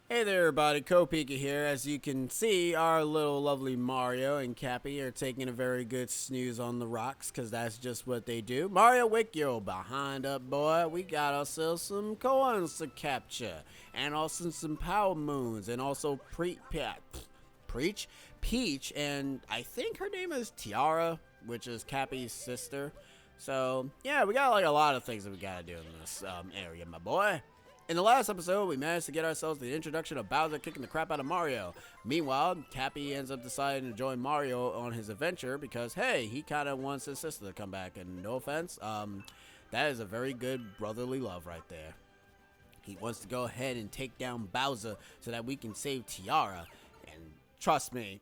Hey there everybody, Kopika here. As you can see, our little lovely Mario and Cappy are taking a very good snooze on the rocks, because that's just what they do. Mario, wake your behind up, boy. We got ourselves some coins to capture, and also some power moons, and also Peach, and I think her name is Tiara, which is Cappy's sister. So, yeah, we got like a lot of things that we gotta do in this area, my boy. In the last episode, we managed to get ourselves the introduction of Bowser kicking the crap out of Mario. Meanwhile, Cappy ends up deciding to join Mario on his adventure because, hey, he kind of wants his sister to come back. And no offense, that is a very good brotherly love right there. He wants to go ahead and take down Bowser so that we can save Tiara. And trust me,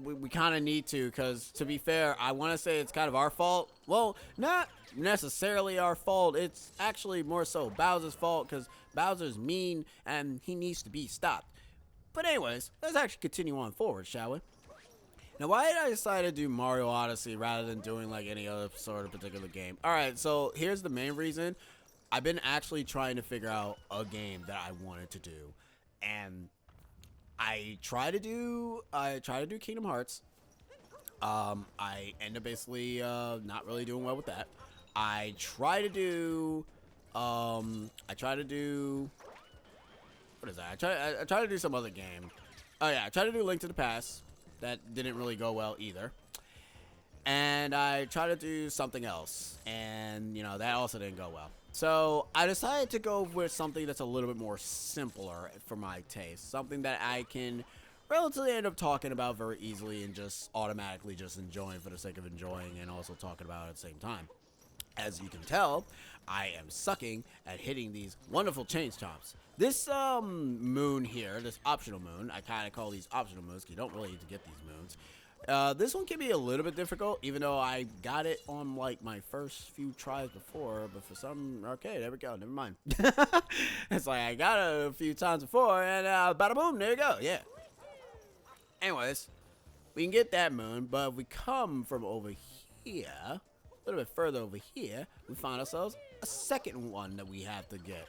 we kind of need to, because to be fair, I want to say it's kind of our fault. Well, not necessarily our fault. It's actually more so Bowser's fault, because Bowser's mean and he needs to be stopped. But anyways, let's actually continue on forward, shall we? Now, why did I decide to do Mario Odyssey rather than doing like any other sort of particular game? Alright, so here's the main reason. I've been actually trying to figure out a game that I wanted to do. And I try to do Kingdom Hearts. I end up basically not really doing well with that. I try to do what is that? I try to do some other game. Oh yeah, I tried to do Link to the Past. That didn't really go well either. And I tried to do something else, and that also didn't go well. So I decided to go with something that's a little bit more simpler for my taste, something that I can relatively end up talking about very easily and just automatically just enjoying for the sake of enjoying, and also talking about it at the same time. As you can tell, I am sucking at hitting these wonderful chain chomps. This moon here, this optional moon, I kind of call these optional moons because you don't really need to get these moons. This one can be a little bit difficult, even though I got it on like my first few tries before, but for some, okay, there we go, never mind. It's like I got it a few times before, and bada boom, there you go, yeah. Anyways, we can get that moon, but if we come from over here, a little bit further over here, we find ourselves a second one that we have to get.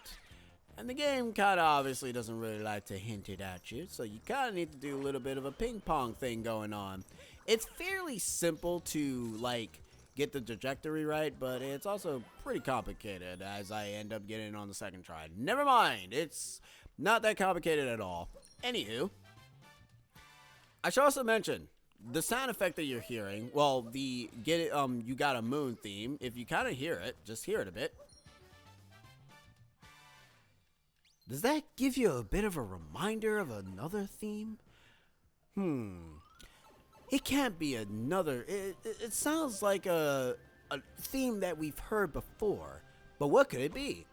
And the game kind of obviously doesn't really like to hint it at you, so you kind of need to do a little bit of a ping pong thing going on. It's fairly simple to, like, get the trajectory right, but it's also pretty complicated as I end up getting it on the second try. Never mind, it's not that complicated at all. Anywho, I should also mention, the sound effect that you're hearing, well, the you got a moon theme, if you kind of hear it, just hear it a bit. Does that give you a bit of a reminder of another theme? It can't be another. It sounds like a theme that we've heard before. But what could it be?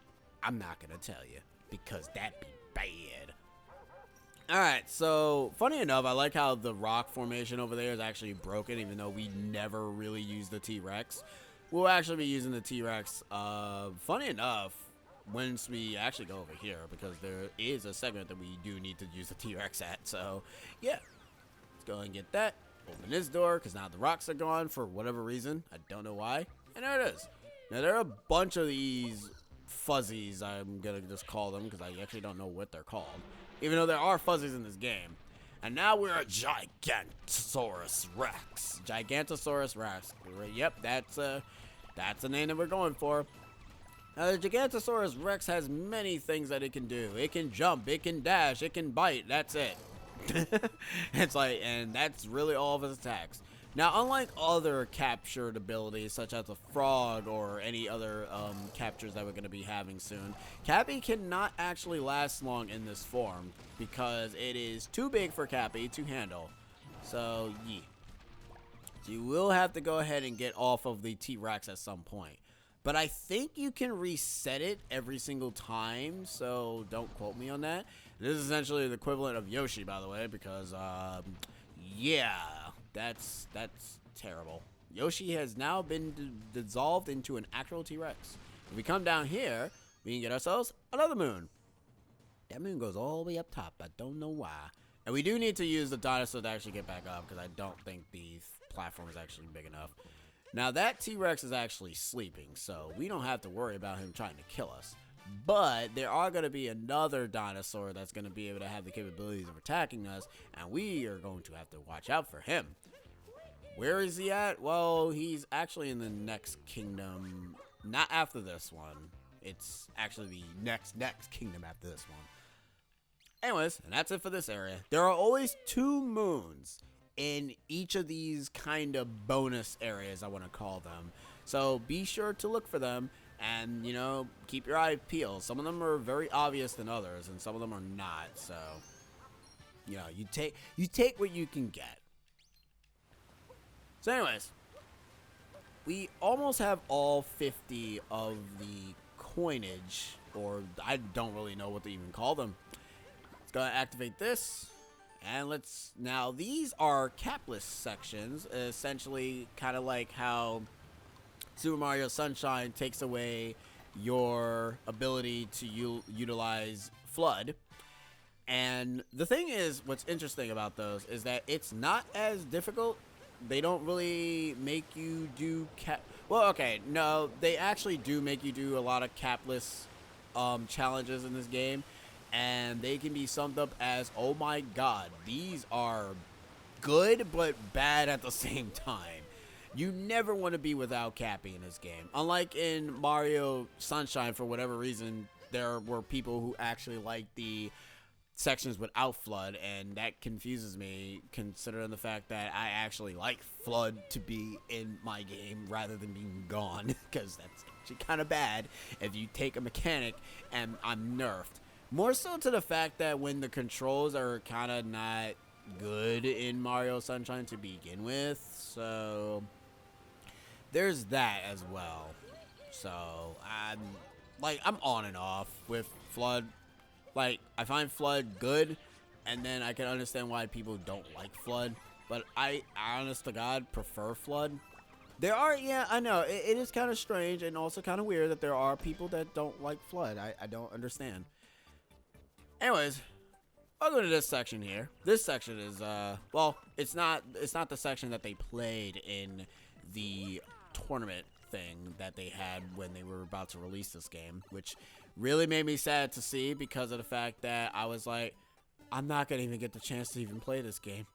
I'm not going to tell you, because that'd be bad. Alright, so funny enough, I like how the rock formation over there is actually broken, even though we never really use the T-Rex. We'll actually be using the T-Rex, funny enough, once we actually go over here, because there is a segment that we do need to use the T-Rex at. So yeah, let's go and get that, open this door, because now the rocks are gone for whatever reason. I don't know why, and there it is. Now there are a bunch of these fuzzies, I'm gonna just call them, because I actually don't know what they're called, even though there are fuzzies in this game. And now we're a Gigantosaurus Rex. Gigantosaurus Rex. Yep, that's the name that we're going for. Now, the Gigantosaurus Rex has many things that it can do. It can jump, it can dash, it can bite. That's it. It's like, and that's really all of its attacks. Now, unlike other captured abilities, such as a frog or any other captures that we're going to be having soon, Cappy cannot actually last long in this form because it is too big for Cappy to handle. So, yeah. So you will have to go ahead and get off of the T-Rex at some point. But I think you can reset it every single time, so don't quote me on that. This is essentially the equivalent of Yoshi, by the way, because, yeah, that's terrible. Yoshi has now been dissolved into an actual T-Rex. If we come down here, we can get ourselves another moon. That moon goes all the way up top. I don't know why. And we do need to use the dinosaur to actually get back up, because I don't think the platform is actually big enough. Now that T-Rex is actually sleeping, so we don't have to worry about him trying to kill us. But there are going to be another dinosaur that's going to be able to have the capabilities of attacking us, and we are going to have to watch out for him. Where is he at? Well, he's actually in the next kingdom, not after this one. It's actually the next kingdom after this one. Anyways, and that's it for this area. There are always 2 moons in each of these kind of bonus areas, I want to call them. So be sure to look for them and, you know, keep your eye peeled. Some of them are very obvious than others, and some of them are not. So, you know, you take what you can get. So anyways, we almost have all 50 of the coinage, or I don't really know what to even call them. Let's go activate this, and now these are capless sections, essentially kind of like how Super Mario Sunshine takes away your ability to utilize Flood. And the thing is, what's interesting about those is that it's not as difficult. They don't really make you do well, okay, no, they actually do make you do a lot of capless challenges in this game, and they can be summed up as, oh my god, these are good but bad at the same time. You never want to be without capping in this game. Unlike in Mario Sunshine, for whatever reason, there were people who actually liked the sections without Flood, and that confuses me considering the fact that I actually like Flood to be in my game rather than being gone, because that's actually kind of bad if you take a mechanic and I'm nerfed. More so to the fact that when the controls are kind of not good in Mario Sunshine to begin with, so there's that as well. So I'm on and off with Flood. Like, I find Flood good, and then I can understand why people don't like Flood, but I honest to God prefer Flood. There are, yeah, I know, it is kind of strange and also kind of weird that there are people that don't like Flood. I don't understand. Anyways, I'll go to this section here. This section is, well, it's not the section that they played in the tournament thing that they had when they were about to release this game, which really made me sad to see because of the fact that I was like, I'm not gonna even get the chance to even play this game.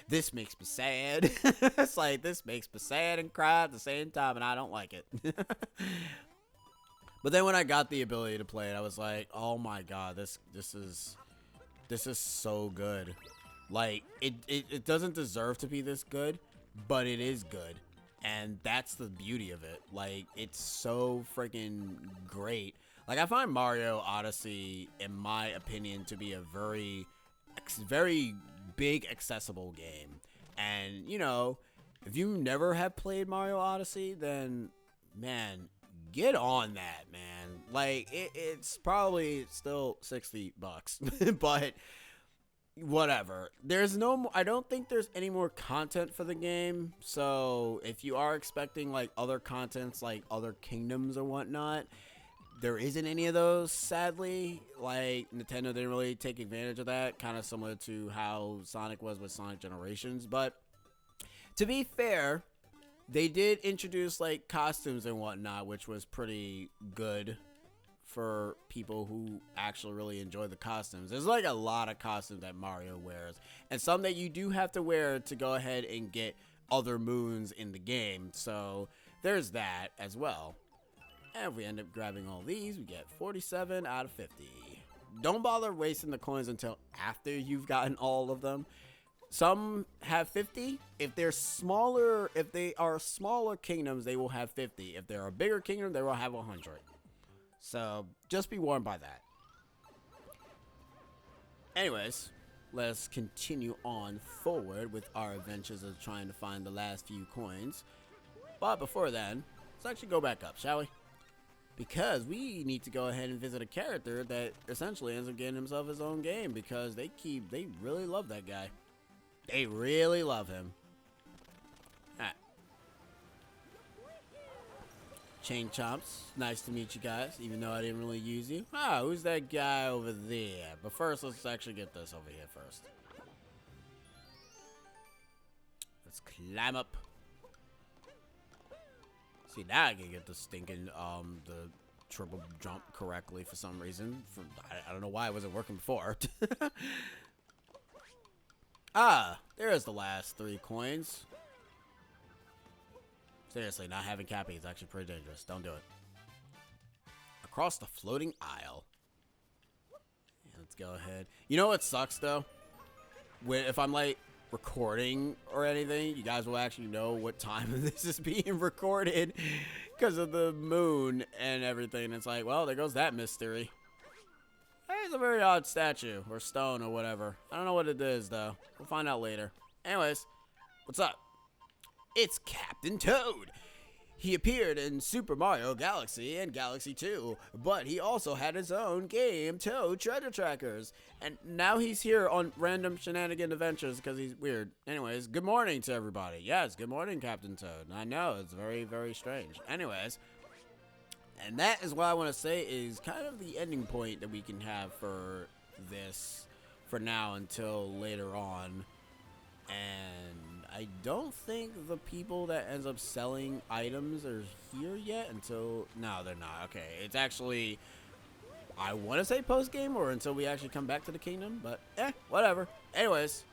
This makes me sad. It's like, this makes me sad and cry at the same time, and I don't like it. But then when I got the ability to play it, I was like, oh my god, this is so good. Like, it doesn't deserve to be this good, but it is good. And that's the beauty of it. Like, it's so freaking great. Like, I find Mario Odyssey, in my opinion, to be a very big, accessible game. And, you know, if you never have played Mario Odyssey, then, man, get on that, man. Like, it's probably still $60, but whatever. There's no, I don't think there's any more content for the game. So if you are expecting like other contents, like other kingdoms or whatnot, there isn't any of those, sadly. Like, Nintendo didn't really take advantage of that, kind of similar to how Sonic was with Sonic Generations. But to be fair, they did introduce like costumes and whatnot, which was pretty good for people who actually really enjoy the costumes. There's like a lot of costumes that Mario wears, and some that you do have to wear to go ahead and get other moons in the game. So there's that as well. And if we end up grabbing all these, we get 47 out of 50. Don't bother wasting the coins until after you've gotten all of them. Some have 50. If they are smaller kingdoms, they will have 50. If they're a bigger kingdom, they will have 100. So, just be warned by that. Anyways, let's continue on forward with our adventures of trying to find the last few coins. But before then, let's actually go back up, shall we? Because we need to go ahead and visit a character that essentially ends up getting himself his own game, because they really love that guy. They really love him. Alright. Chain Chomps, nice to meet you guys, even though I didn't really use you. Ah, who's that guy over there? But first, let's actually get this over here first. Let's climb up. See, now I can get the stinking, the triple jump correctly for some reason. I don't know why it wasn't working before. Ah, there's the last 3 coins. Seriously, not having Cappy is actually pretty dangerous. Don't do it. Across the floating aisle. Yeah, let's go ahead. You know what sucks, though? If I'm, like, recording or anything, you guys will actually know what time this is being recorded because of the moon and everything. It's like, well, there goes that mystery. Hey, it's a very odd statue or stone or whatever. I don't know what it is, though. We'll find out later. Anyways, what's up? It's Captain Toad. He appeared in Super Mario Galaxy and Galaxy 2, but he also had his own game, Toad Treasure Trackers. And now he's here on Random Shenanigan Adventures because he's weird. Anyways, good morning to everybody. Yes, good morning, Captain Toad. I know, it's very, very strange. Anyways, and that is what I want to say is kind of the ending point that we can have for this for now until later on. And I don't think the people that ends up selling items are here yet until... No, they're not. Okay, it's actually... I want to say post-game or until we actually come back to the kingdom, but whatever. Anyways,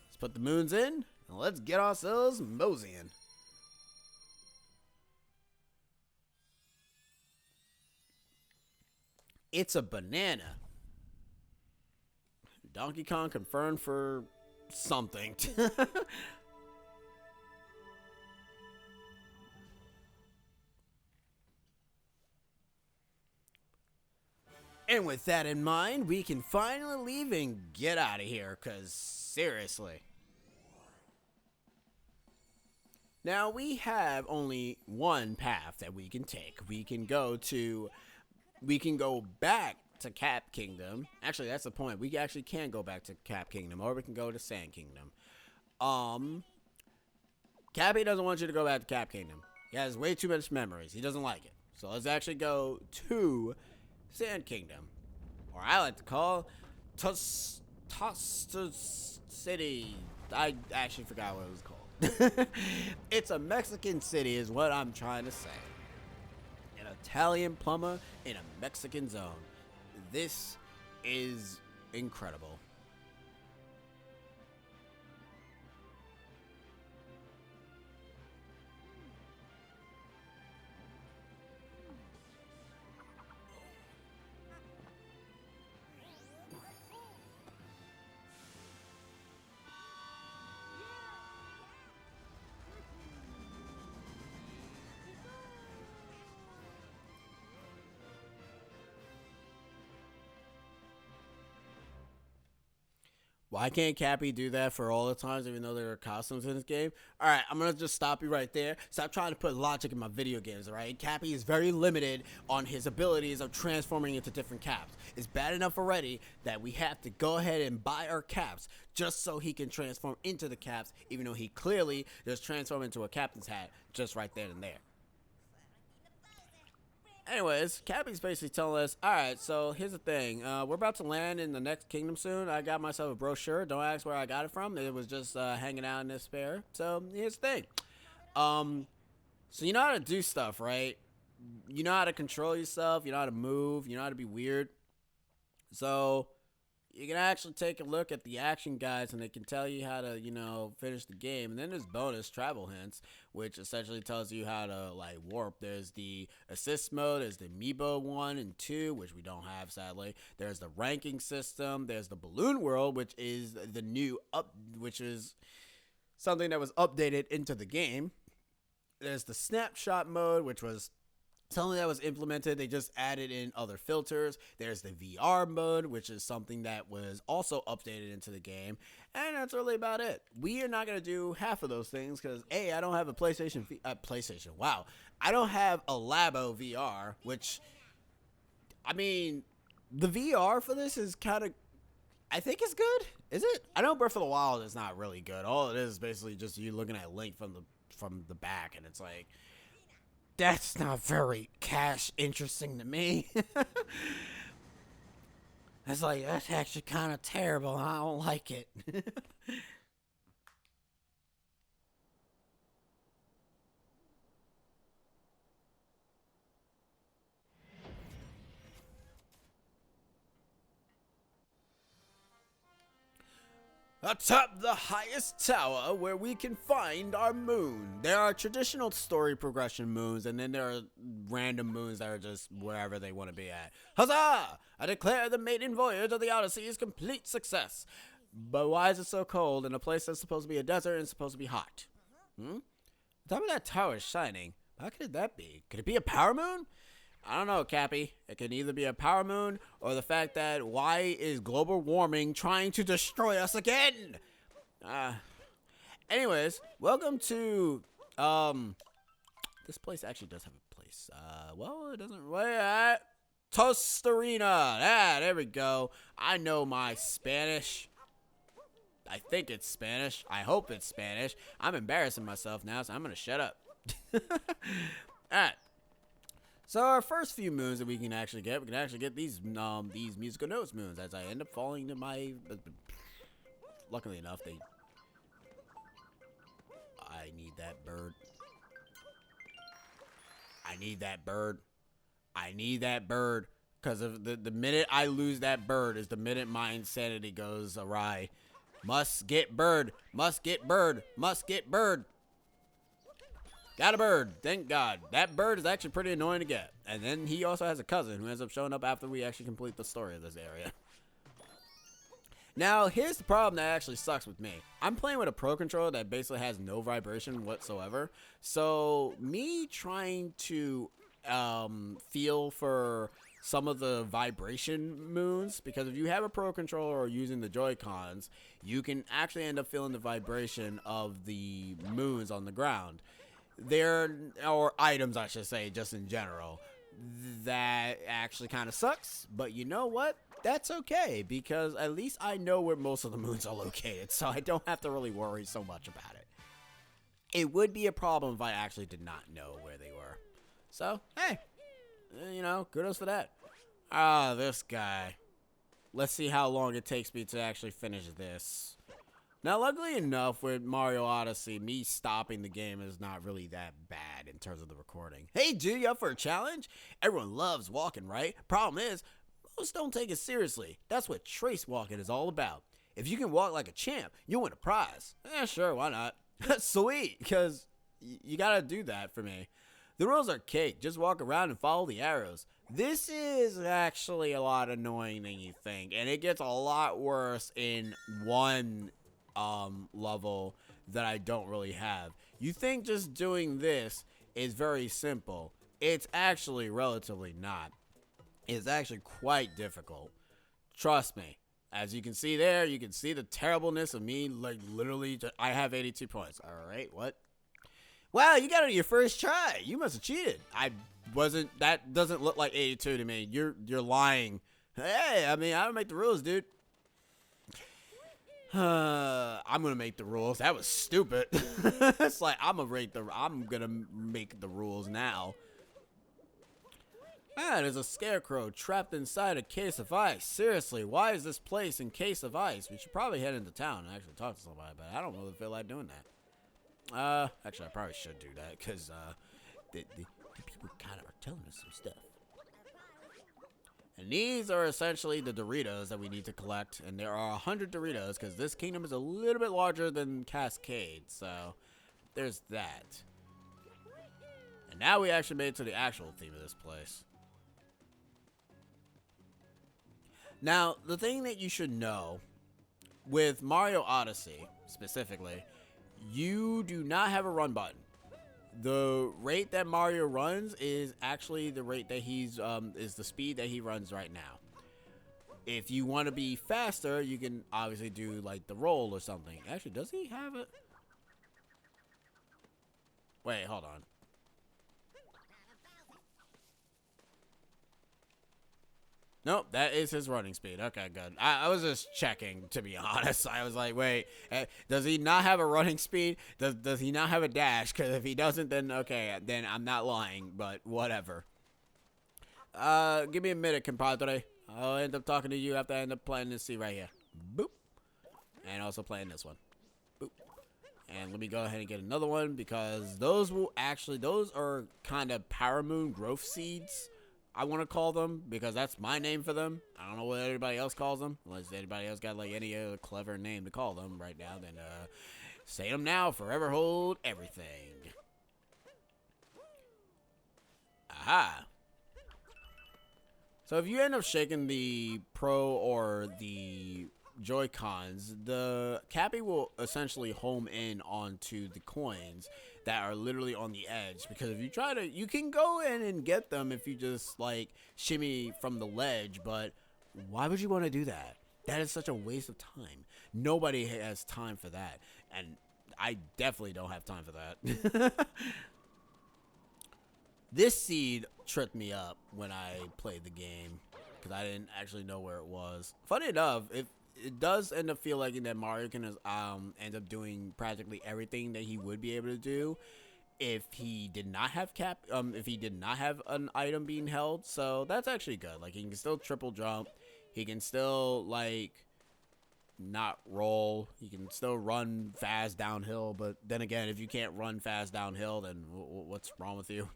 let's put the moons in and let's get ourselves moseying. It's a banana. Donkey Kong confirmed for something. And with that in mind, we can finally leave and get out of here, because seriously. Now, we have only one path that we can take. We can go back to Cap Kingdom. Actually, that's the point. We actually can go back to Cap Kingdom, or we can go to Sand Kingdom. Cappy doesn't want you to go back to Cap Kingdom. He has way too much memories. He doesn't like it. So let's actually go to Sand Kingdom, or I like to call Tostarena City. I actually forgot what it was called. It's a Mexican city is what I'm trying to say. An Italian plumber in a Mexican zone. This is incredible. Why can't Cappy do that for all the times, even though there are costumes in this game? All right, I'm going to just stop you right there. Stop trying to put logic in my video games, all right? Cappy is very limited on his abilities of transforming into different caps. It's bad enough already that we have to go ahead and buy our caps just so he can transform into the caps, even though he clearly just transformed into a captain's hat just right then and there. Anyways, Cappy's basically telling us, alright, so here's the thing. We're about to land in the next kingdom soon. I got myself a brochure. Don't ask where I got it from. It was just hanging out in this fair. So here's the thing. So you know how to do stuff, right? You know how to control yourself. You know how to move. You know how to be weird. So you can actually take a look at the action guides and they can tell you how to, you know, finish the game. And then there's bonus travel hints, which essentially tells you how to, like, warp. There's the assist mode, there's the amiibo 1 and 2, which we don't have, sadly. There's the ranking system, there's the balloon world, which is the new which is something that was updated into the game. There's the snapshot mode, which was something that was implemented. They just added in other filters. There's the VR mode, which is something that was also updated into the game. And that's really about it. We are not going to do half of those things because, A, I don't have a PlayStation. Wow. I don't have a Labo VR, which, I mean, the VR for this is kind of, I think it's good. Is it? I know Breath of the Wild is not really good. All it is basically just you looking at Link from the back, and it's like, that's not very interesting to me. It's like, that's actually kind of terrible. I don't like it. Atop the highest tower where we can find our moon. There are traditional story progression moons, and then there are random moons that are just wherever they want to be at. Huzzah! I declare the maiden voyage of the Odyssey is complete success. But why is it so cold in a place that's supposed to be a desert and supposed to be hot? The top of that tower is shining. How could that be? Could it be a power moon? I don't know, Cappy. It can either be a power moon or the fact that why is global warming trying to destroy us again? Anyways, welcome to, this place actually does have a place. Well, it doesn't, wait, Tostarena. There we go. I know my Spanish. I think it's Spanish. I hope it's Spanish. I'm embarrassing myself now, so I'm gonna shut up. Alright. So our first few moons that we can actually get these musical notes moons as I end up falling to my. Luckily enough, I need that bird. I need that bird. I need that bird, because of the minute I lose that bird is the minute my insanity goes awry. Must get bird. Must get bird. Must get bird. Got a bird. Thank God. That bird is actually pretty annoying to get. And then he also has a cousin who ends up showing up after we actually complete the story of this area. Now, here's the problem that actually sucks with me. I'm playing with a Pro Controller that basically has no vibration whatsoever. So, me trying to feel for some of the vibration moons, because if you have a Pro Controller or using the Joy-Cons, you can actually end up feeling the vibration of the moons on the ground. Or items, I should say, just in general, that actually kind of sucks. But you know what? That's okay, because at least I know where most of the moons are located, so I don't have to really worry so much about it. It would be a problem if I actually did not know where they were. So, hey, you know, kudos for that. This guy. Let's see how long it takes me to actually finish this. Now, luckily enough, with Mario Odyssey, me stopping the game is not really that bad in terms of the recording. Hey, dude, you up for a challenge? Everyone loves walking, right? Problem is, most don't take it seriously. That's what trace walking is all about. If you can walk like a champ, you'll win a prize. Sure, why not? Sweet, because you gotta do that for me. The rules are cake. Just walk around and follow the arrows. This is actually a lot annoying than you think, and it gets a lot worse in one level that I don't really have. You think just doing this is very simple. It's actually relatively not. It's actually quite difficult. Trust me. As you can see there, you can see the terribleness of me, like literally, I have 82 points. Alright, what? Wow, you got it on your first try. You must have cheated. That doesn't look like 82 to me. You're lying. Hey, I mean, I don't make the rules, dude. I'm gonna make the rules. That was stupid. It's like I'm gonna make the rules now. There's a scarecrow trapped inside a case of ice. Seriously, why is this place in case of ice? We should probably head into town and actually talk to somebody, but I don't really feel like doing that. Actually, I probably should do that, because the people kind of are telling us some stuff. And these are essentially the Doritos that we need to collect. And there are 100 Doritos, because this kingdom is a little bit larger than Cascade. So, there's that. And now we actually made it to the actual theme of this place. Now, the thing that you should know, with Mario Odyssey, specifically, you do not have a run button. The rate that Mario runs is actually the rate that is the speed that he runs right now. If you want to be faster, you can obviously do like the roll or something. Actually, does he have it? Wait, hold on. Nope, that is his running speed. Okay, good. I was just checking, to be honest. I was like, wait, does he not have a running speed? Does he not have a dash? Because if he doesn't, then okay, then I'm not lying, but whatever. Give me a minute, compadre. I'll end up talking to you after I end up playing this scene right here. Boop. And also playing this one. Boop. And let me go ahead and get another one, because those are kind of Power Moon growth seeds. I want to call them because that's my name for them. I don't know what everybody else calls them. Unless anybody else got like any other clever name to call them right now, then say them now. Forever hold everything. Aha. So if you end up shaking the Pro or the Joy-Cons, the Cappy will essentially home in onto the coins that are literally on the edge. Because if you try to, you can go in and get them if you just like shimmy from the ledge, but why would you want to do that? That is such a waste of time. Nobody has time for that, and I definitely don't have time for that. This seed tripped me up when I played the game because I didn't actually know where it was. Funny enough, it does end up feeling like that Mario can end up doing practically everything that he would be able to do if he did not have if he did not have an item being held. So that's actually good. Like, he can still triple jump, he can still like not roll, he can still run fast downhill. But then again, if you can't run fast downhill, then what's wrong with you?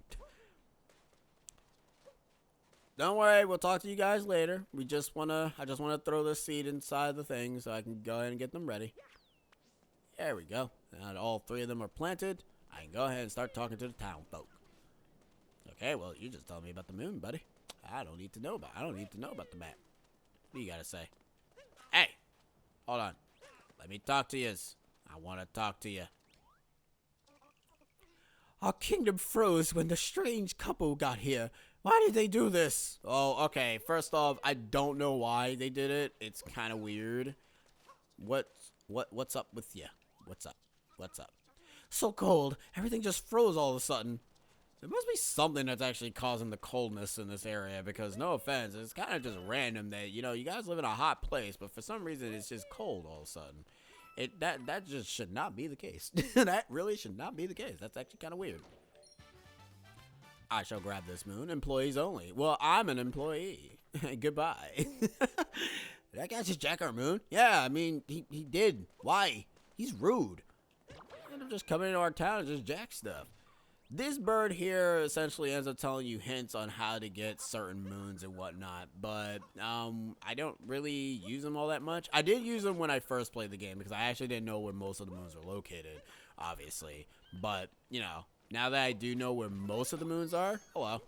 Don't worry, we'll talk to you guys later. I just wanna throw this seed inside the thing so I can go ahead and get them ready. There we go. Now that all three of them are planted, I can go ahead and start talking to the town folk. Okay, well, you just told me about the moon, buddy. I don't need to know about the map. What do you gotta say? Hey, hold on. Let me talk to yous. I wanna talk to you. Our kingdom froze when the strange couple got here. Why did they do this? Oh, okay. First off, I don't know why they did it. It's kind of weird. What's up with you? What's up? So cold. Everything just froze all of a sudden. There must be something that's actually causing the coldness in this area, because no offense, it's kind of just random that, you know, you guys live in a hot place, but for some reason it's just cold all of a sudden. That just should not be the case. That really should not be the case. That's actually kind of weird. I shall grab this moon. Employees only. Well, I'm an employee. Goodbye. Did that guy just jack our moon? Yeah, I mean, he did. Why? He's rude. He'll just come into our town and just jack stuff. This bird here essentially ends up telling you hints on how to get certain moons and whatnot, but I don't really use them all that much. I did use them when I first played the game because I actually didn't know where most of the moons were located, obviously. But, you know, now that I do know where most of the moons are, hello.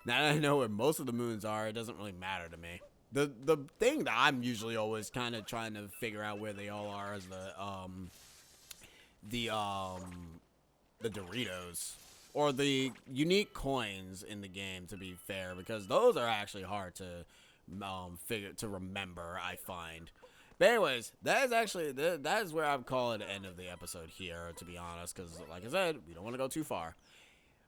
Now that I know where most of the moons are, it doesn't really matter to me. The thing that I'm usually always kind of trying to figure out where they all are is the Doritos, or the unique coins in the game, to be fair, because those are actually hard to remember, I find. But anyways, that is where I would call it the end of the episode here, to be honest, because like I said, we don't want to go too far.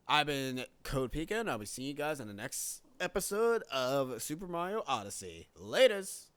I've been Code Pika, and I'll be seeing you guys in the next episode of Super Mario Odyssey. Laters!